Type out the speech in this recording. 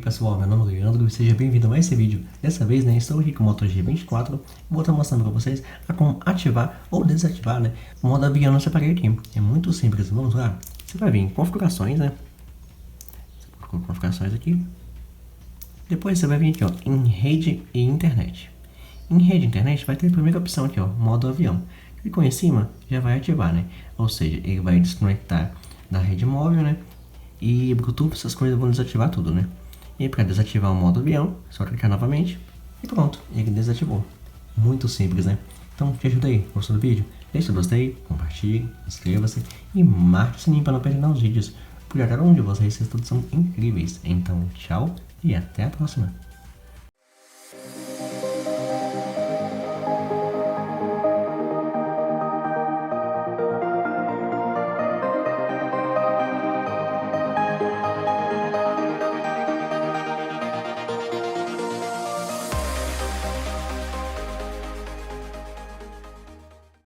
pessoal, meu nome é Leandro e seja bem-vindo a mais esse vídeo. Dessa vez, né, estou aqui com o Moto G24. Vou estar mostrando para vocês a como ativar ou desativar, né, o modo avião no seu aparelho aqui. É muito simples, vamos lá. Você vai vir em configurações, né, configurações aqui. Depois você vai vir aqui, ó, em rede e internet. Em rede e internet vai ter a primeira opção aqui, ó, modo avião. Clicou em cima, já vai ativar, né, ou seja, ele vai desconectar da rede móvel, né, e Bluetooth, essas coisas vão desativar tudo, né? E para desativar o modo avião, só clicar novamente e pronto, ele desativou. Muito simples, né? Então te ajuda aí, gostou do vídeo? Deixe seu gostei, compartilhe, inscreva-se e marque o sininho para não perder novos vídeos. Por cada um de vocês todos são incríveis. Então tchau e até a próxima.